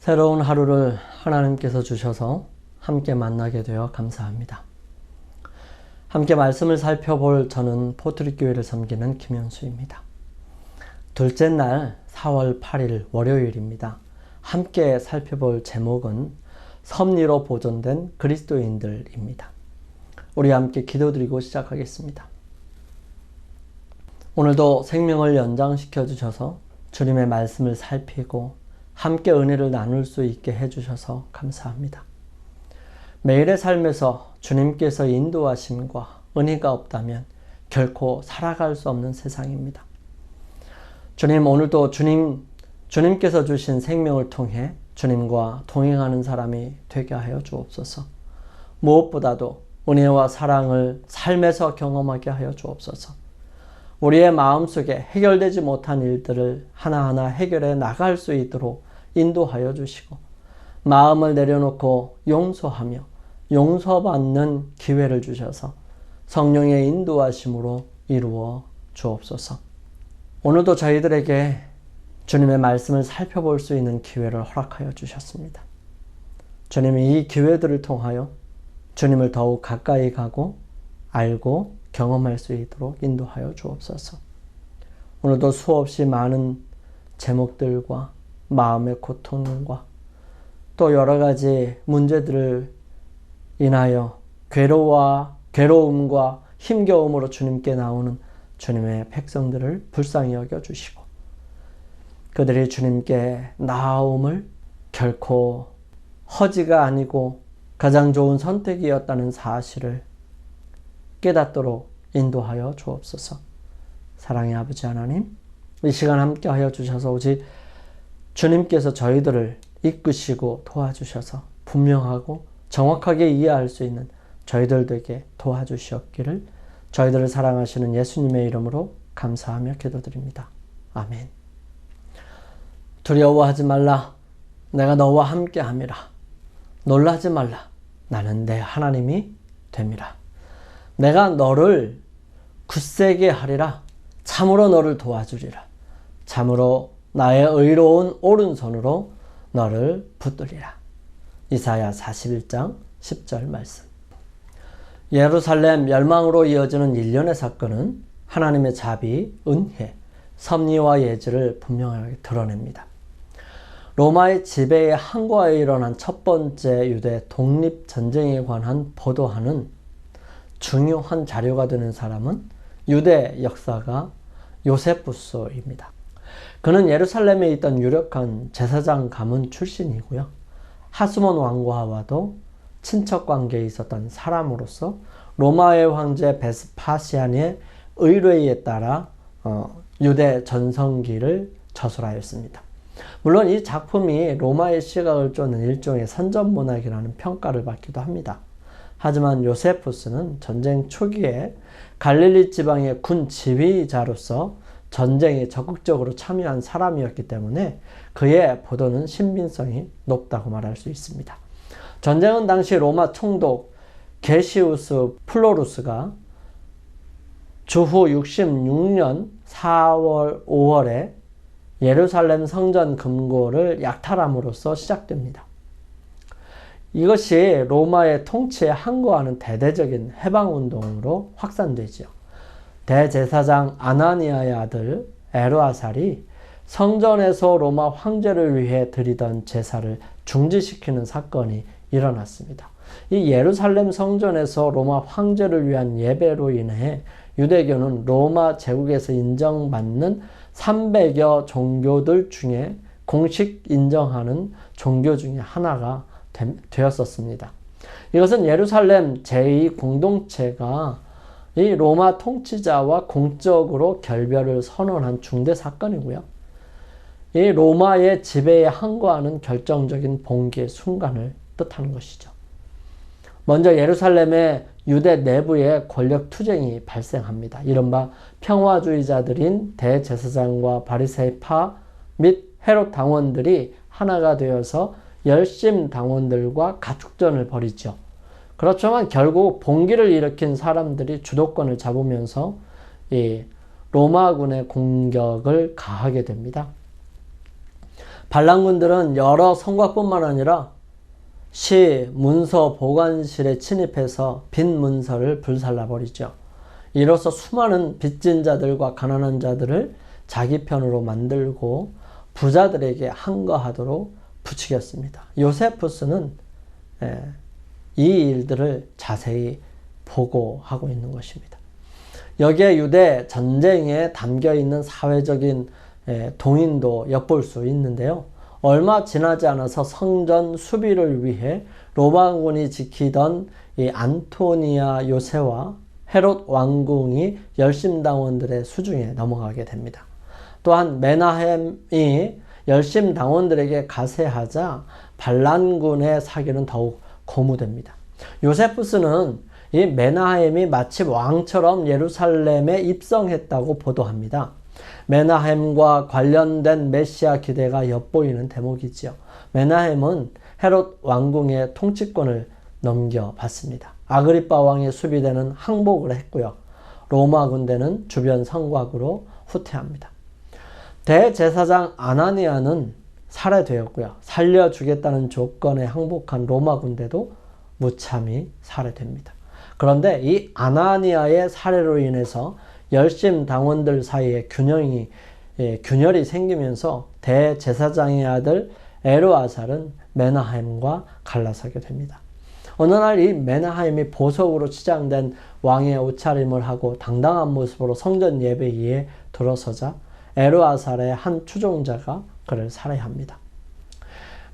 새로운 하루를 하나님께서 주셔서 함께 만나게 되어 감사합니다. 함께 말씀을 살펴볼 저는 포트리교회를 섬기는 김현수입니다. 둘째 날 4월 8일 월요일입니다. 함께 살펴볼 제목은 섭리로 보존된 그리스도인들입니다. 우리 함께 기도드리고 시작하겠습니다. 오늘도 생명을 연장시켜 주셔서 주님의 말씀을 살피고 함께 은혜를 나눌 수 있게 해주셔서 감사합니다. 매일의 삶에서 주님께서 인도하심과 은혜가 없다면 결코 살아갈 수 없는 세상입니다. 주님, 오늘도 주님께서 주신 생명을 통해 주님과 동행하는 사람이 되게 하여 주옵소서. 무엇보다도 은혜와 사랑을 삶에서 경험하게 하여 주옵소서. 우리의 마음속에 해결되지 못한 일들을 하나하나 해결해 나갈 수 있도록 인도하여 주시고 마음을 내려놓고 용서하며 용서받는 기회를 주셔서 성령의 인도하심으로 이루어 주옵소서. 오늘도 저희들에게 주님의 말씀을 살펴볼 수 있는 기회를 허락하여 주셨습니다. 주님이 이 기회들을 통하여 주님을 더욱 가까이 가고 알고 경험할 수 있도록 인도하여 주옵소서. 오늘도 수없이 많은 제목들과 마음의 고통과 또 여러 가지 문제들을 인하여 괴로움과 힘겨움으로 주님께 나오는 주님의 백성들을 불쌍히 여겨주시고 그들이 주님께 나아옴을 결코 허지가 아니고 가장 좋은 선택이었다는 사실을 깨닫도록 인도하여 주옵소서. 사랑의 아버지 하나님, 이 시간 함께하여 주셔서 오직 주님께서 저희들을 이끄시고 도와주셔서 분명하고 정확하게 이해할 수 있는 저희들 되게 도와주시옵기를 저희들을 사랑하시는 예수님의 이름으로 감사하며 기도드립니다. 아멘. 두려워하지 말라. 내가 너와 함께함이라. 놀라지 말라. 나는 내 하나님이 됨이라. 내가 너를 굳세게 하리라. 참으로 너를 도와주리라. 참으로 나의 의로운 오른손으로 너를 붙들리라. 이사야 41장 10절 말씀. 예루살렘 멸망으로 이어지는 일련의 사건은 하나님의 자비, 은혜, 섭리와 예지를 분명하게 드러냅니다. 로마의 지배에 항거하여 일어난 첫 번째 유대 독립전쟁에 관한 보도하는 중요한 자료가 되는 사람은 유대 역사가 요세푸스입니다. 그는 예루살렘에 있던 유력한 제사장 가문 출신이고요. 하스몬 왕과와도 친척 관계에 있었던 사람으로서 로마의 황제 베스파시안의 의뢰에 따라 유대 전성기를 저술하였습니다. 물론 이 작품이 로마의 시각을 쫓는 일종의 선전문학이라는 평가를 받기도 합니다. 하지만 요세푸스는 전쟁 초기에 갈릴리 지방의 군 지휘자로서 전쟁에 적극적으로 참여한 사람이었기 때문에 그의 보도는 신빙성이 높다고 말할 수 있습니다. 전쟁은 당시 로마 총독 게시우스 플로루스가 주후 66년 4월 5월에 예루살렘 성전 금고를 약탈함으로써 시작됩니다. 이것이 로마의 통치에 항거하는 대대적인 해방운동으로 확산되지요. 대제사장 아나니아의 아들 에르아살이 성전에서 로마 황제를 위해 드리던 제사를 중지시키는 사건이 일어났습니다. 이 예루살렘 성전에서 로마 황제를 위한 예배로 인해 유대교는 로마 제국에서 인정받는 300여 종교들 중에 공식 인정하는 종교 중에 하나가 되었었습니다. 이것은 예루살렘 제2공동체가 이 로마 통치자와 공적으로 결별을 선언한 중대 사건이고요. 이 로마의 지배에 항거하는 결정적인 봉기의 순간을 뜻하는 것이죠. 먼저 예루살렘의 유대 내부에 권력 투쟁이 발생합니다. 이른바 평화주의자들인 대제사장과 바리새파 및 헤롯 당원들이 하나가 되어서 열심 당원들과 가축전을 벌이죠. 그렇지만 결국 봉기를 일으킨 사람들이 주도권을 잡으면서 이 로마군의 공격을 가하게 됩니다. 반란군들은 여러 성곽뿐만 아니라 시, 문서, 보관실에 침입해서 빈 문서를 불살라버리죠. 이로써 수많은 빚진 자들과 가난한 자들을 자기 편으로 만들고 부자들에게 항거하도록 부추겼습니다. 요세푸스는 이 일들을 자세히 보고하고 있는 것입니다. 여기에 유대 전쟁에 담겨있는 사회적인 동인도 엿볼 수 있는데요. 얼마 지나지 않아서 성전 수비를 위해 로마군이 지키던 이 안토니아 요새와 헤롯 왕궁이 열심당원들의 수중에 넘어가게 됩니다. 또한 메나헴이 열심당원들에게 가세하자 반란군의 사기는 더욱 고무됩니다. 요세푸스는 이 메나헴이 마치 왕처럼 예루살렘에 입성했다고 보도합니다. 메나헴과 관련된 메시아 기대가 엿보이는 대목이지요. 메나헴은 헤롯 왕궁의 통치권을 넘겨받습니다. 아그리빠 왕의 수비대는 항복을 했고요. 로마 군대는 주변 성곽으로 후퇴합니다. 대제사장 아나니아는 살해되었고요. 살려주겠다는 조건에 항복한 로마 군대도 무참히 살해됩니다. 그런데 이 아나니아의 살해로 인해서 열심 당원들 사이에 균열이 생기면서 대제사장의 아들 에르아살은 메나헴과 갈라서게 됩니다. 어느 날 이 메나헴이 보석으로 치장된 왕의 옷차림을 하고 당당한 모습으로 성전 예배위에 들어서자 에르아살의 한 추종자가 그를 살해합니다.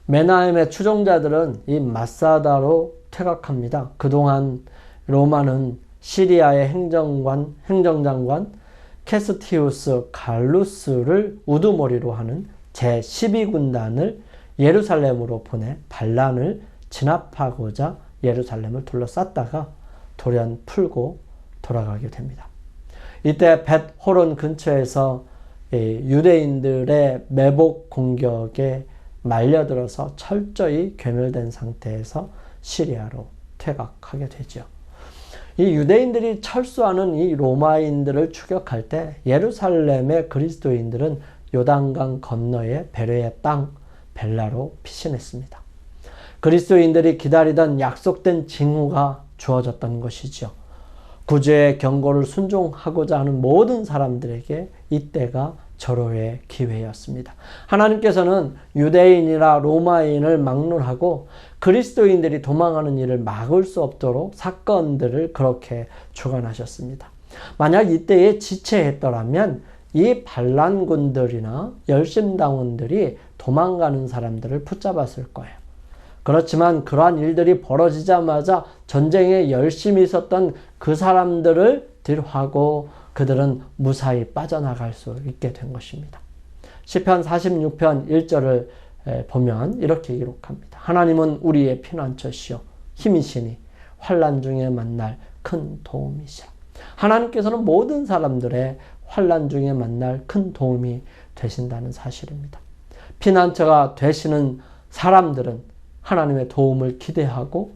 메나헴의 추종자들은 이 마사다로 퇴각합니다. 그동안 로마는 시리아의 행정장관 캐스티우스 갈루스를 우두머리로 하는 제12군단을 예루살렘으로 보내 반란을 진압하고자 예루살렘을 둘러쌌다가 돌연 풀고 돌아가게 됩니다. 이때 벳호론 근처에서 유대인들의 매복 공격에 말려들어서 철저히 괴멸된 상태에서 시리아로 퇴각하게 되죠. 이 유대인들이 철수하는 이 로마인들을 추격할 때 예루살렘의 그리스도인들은 요단강 건너의 베레의 땅 벨라로 피신했습니다. 그리스도인들이 기다리던 약속된 징후가 주어졌던 것이죠. 구주의 경고를 순종하고자 하는 모든 사람들에게 이때가 절호의 기회였습니다. 하나님께서는 유대인이나 로마인을 막론하고 그리스도인들이 도망하는 일을 막을 수 없도록 사건들을 그렇게 주관하셨습니다. 만약 이때에 지체했더라면 이 반란군들이나 열심당원들이 도망가는 사람들을 붙잡았을 거예요. 그렇지만 그러한 일들이 벌어지자마자 전쟁에 열심히 있었던 그 사람들을 뒤로하고 그들은 무사히 빠져나갈 수 있게 된 것입니다. 시편 46편 1절을 보면 이렇게 기록합니다. 하나님은 우리의 피난처시요 힘이시니 환난 중에 만날 큰 도움이시라. 하나님께서는 모든 사람들의 환난 중에 만날 큰 도움이 되신다는 사실입니다. 피난처가 되시는 사람들은 하나님의 도움을 기대하고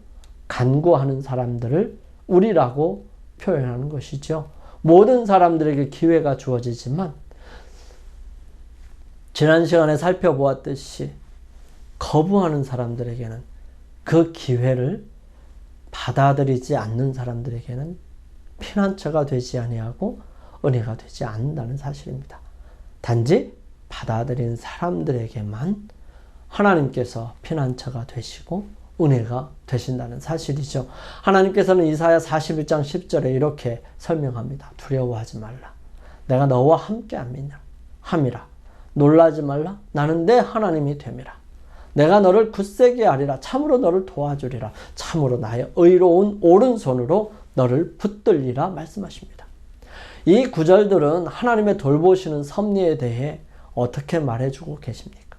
간구하는 사람들을 우리라고 표현하는 것이죠. 모든 사람들에게 기회가 주어지지만 지난 시간에 살펴보았듯이 거부하는 사람들에게는 그 기회를 받아들이지 않는 사람들에게는 피난처가 되지 아니하고 은혜가 되지 않는다는 사실입니다. 단지 받아들인 사람들에게만 하나님께서 피난처가 되시고 은혜가 되신다는 사실이죠. 하나님께서는 이사야 41장 10절에 이렇게 설명합니다. 두려워하지 말라. 내가 너와 함께 함이라. 놀라지 말라. 나는 내 하나님이 됨이라. 내가 너를 굳세게 하리라. 참으로 너를 도와주리라. 참으로 나의 의로운 오른손으로 너를 붙들리라 말씀하십니다. 이 구절들은 하나님의 돌보시는 섭리에 대해 어떻게 말해주고 계십니까?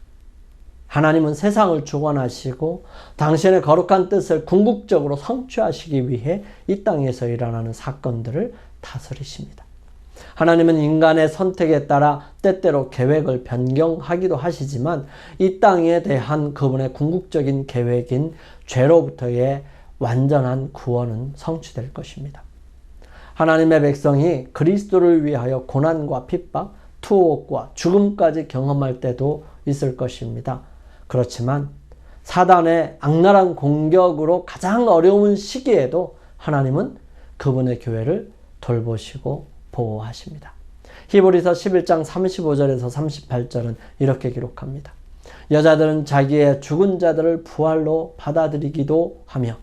하나님은 세상을 주관하시고 당신의 거룩한 뜻을 궁극적으로 성취하시기 위해 이 땅에서 일어나는 사건들을 다스리십니다. 하나님은 인간의 선택에 따라 때때로 계획을 변경하기도 하시지만 이 땅에 대한 그분의 궁극적인 계획인 죄로부터의 완전한 구원은 성취될 것입니다. 하나님의 백성이 그리스도를 위하여 고난과 핍박, 투옥과 죽음까지 경험할 때도 있을 것입니다. 그렇지만 사단의 악랄한 공격으로 가장 어려운 시기에도 하나님은 그분의 교회를 돌보시고 보호하십니다. 히브리서 11장 35절에서 38절은 이렇게 기록합니다. 여자들은 자기의 죽은 자들을 부활로 받아들이기도 하며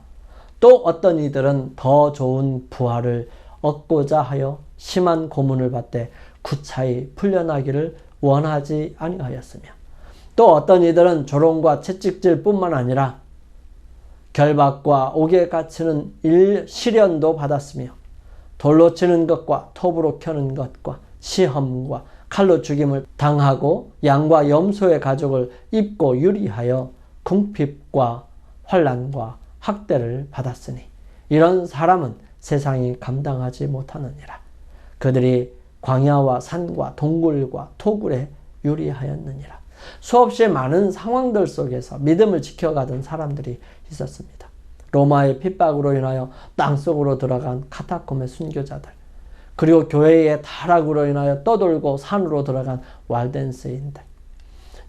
또 어떤 이들은 더 좋은 부활을 얻고자 하여 심한 고문을 받되 구차히 풀려나기를 원하지 아니하였으며 또 어떤 이들은 조롱과 채찍질 뿐만 아니라 결박과 옥에 갇히는 시련도 받았으며 돌로 치는 것과 톱으로 켜는 것과 시험과 칼로 죽임을 당하고 양과 염소의 가죽을 입고 유리하여 궁핍과 환난과 학대를 받았으니 이런 사람은 세상이 감당하지 못하느니라. 그들이 광야와 산과 동굴과 토굴에 유리하였느니라. 수없이 많은 상황들 속에서 믿음을 지켜가던 사람들이 있었습니다. 로마의 핍박으로 인하여 땅속으로 들어간 카타콤의 순교자들, 그리고 교회의 타락으로 인하여 떠돌고 산으로 들어간 walden스인들,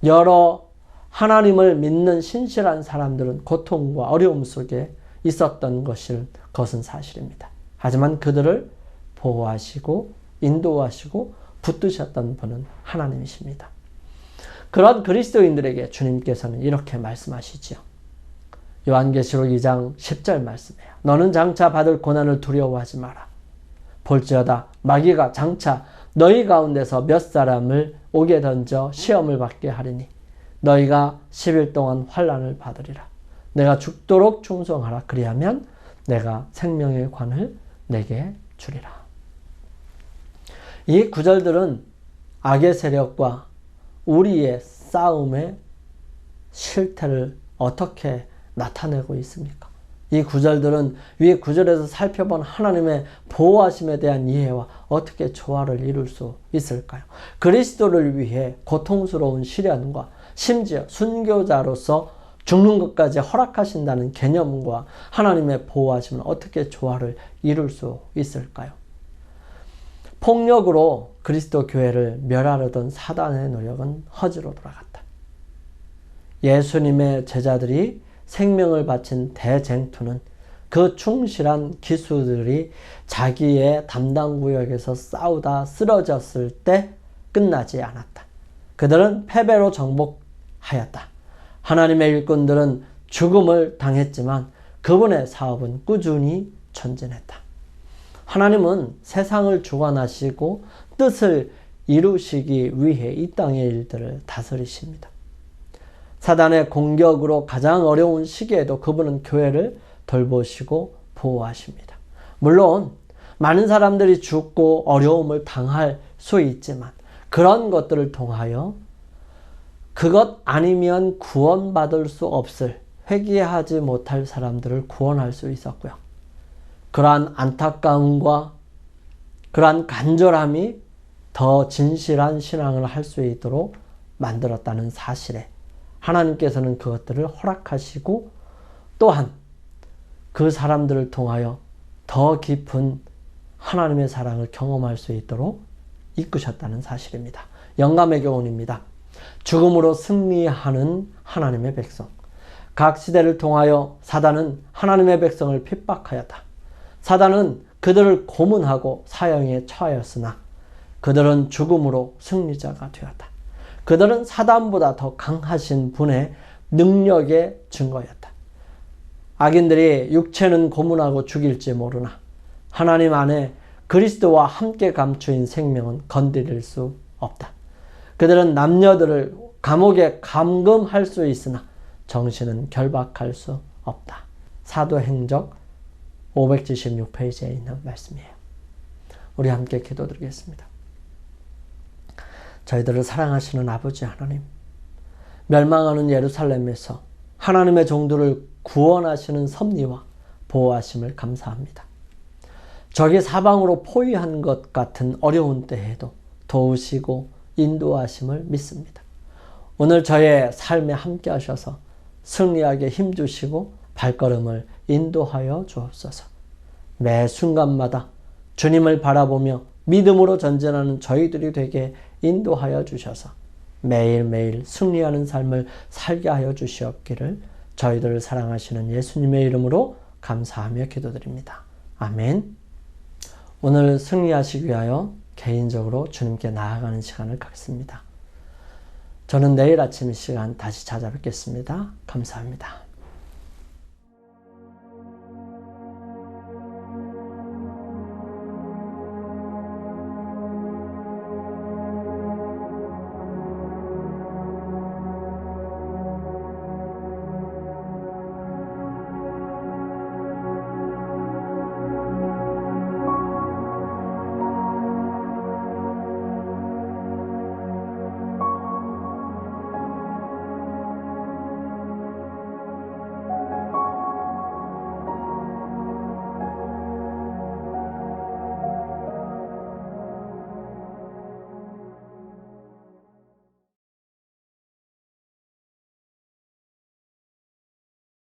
여러 하나님을 믿는 신실한 사람들은 고통과 어려움 속에 있었던 것은 사실입니다. 하지만 그들을 보호하시고 인도하시고 붙드셨던 분은 하나님이십니다. 그런 그리스도인들에게 주님께서는 이렇게 말씀하시지요. 요한계시록 2장 10절 말씀이에요. 너는 장차 받을 고난을 두려워하지 마라. 볼지어다 마귀가 장차 너희 가운데서 몇 사람을 옥에 던져 시험을 받게 하리니 너희가 10일 동안 환난을 받으리라. 내가 죽도록 충성하라. 그리하면 내가 생명의 관을 내게 주리라. 이 구절들은 악의 세력과 우리의 싸움의 실태를 어떻게 나타내고 있습니까? 이 구절들은 위에 구절에서 살펴본 하나님의 보호하심에 대한 이해와 어떻게 조화를 이룰 수 있을까요? 그리스도를 위해 고통스러운 시련과 심지어 순교자로서 죽는 것까지 허락하신다는 개념과 하나님의 보호하심은 어떻게 조화를 이룰 수 있을까요? 폭력으로 그리스도 교회를 멸하려던 사단의 노력은 허지로 돌아갔다. 예수님의 제자들이 생명을 바친 대쟁투는 그 충실한 기수들이 자기의 담당 구역에서 싸우다 쓰러졌을 때 끝나지 않았다. 그들은 패배로 정복하였다. 하나님의 일꾼들은 죽음을 당했지만 그분의 사업은 꾸준히 전진했다. 하나님은 세상을 주관하시고 뜻을 이루시기 위해 이 땅의 일들을 다스리십니다. 사단의 공격으로 가장 어려운 시기에도 그분은 교회를 돌보시고 보호하십니다. 물론 많은 사람들이 죽고 어려움을 당할 수 있지만 그런 것들을 통하여 그것 아니면 구원받을 수 없을, 회개하지 못할 사람들을 구원할 수 있었고요. 그러한 안타까움과 그러한 간절함이 더 진실한 신앙을 할 수 있도록 만들었다는 사실에 하나님께서는 그것들을 허락하시고 또한 그 사람들을 통하여 더 깊은 하나님의 사랑을 경험할 수 있도록 이끄셨다는 사실입니다. 영감의 교훈입니다. 죽음으로 승리하는 하나님의 백성. 각 시대를 통하여 사단은 하나님의 백성을 핍박하였다. 사단은 그들을 고문하고 사형에 처하였으나 그들은 죽음으로 승리자가 되었다. 그들은 사단보다 더 강하신 분의 능력의 증거였다. 악인들이 육체는 고문하고 죽일지 모르나 하나님 안에 그리스도와 함께 감추인 생명은 건드릴 수 없다. 그들은 남녀들을 감옥에 감금할 수 있으나 정신은 결박할 수 없다. 사도행적 576페이지에 있는 말씀이에요. 우리 함께 기도드리겠습니다. 저희들을 사랑하시는 아버지 하나님, 멸망하는 예루살렘에서 하나님의 종들을 구원하시는 섭리와 보호하심을 감사합니다. 적이 사방으로 포위한 것 같은 어려운 때에도 도우시고 인도하심을 믿습니다. 오늘 저의 삶에 함께 하셔서 승리하게 힘주시고 발걸음을 인도하여 주옵소서. 매 순간마다 주님을 바라보며 믿음으로 전진하는 저희들이 되게 인도하여 주셔서 매일매일 승리하는 삶을 살게 하여 주시옵기를 저희들을 사랑하시는 예수님의 이름으로 감사하며 기도드립니다. 아멘. 오늘 승리하시기 위하여 개인적으로 주님께 나아가는 시간을 갖습니다. 저는 내일 아침 이 시간 다시 찾아뵙겠습니다. 감사합니다.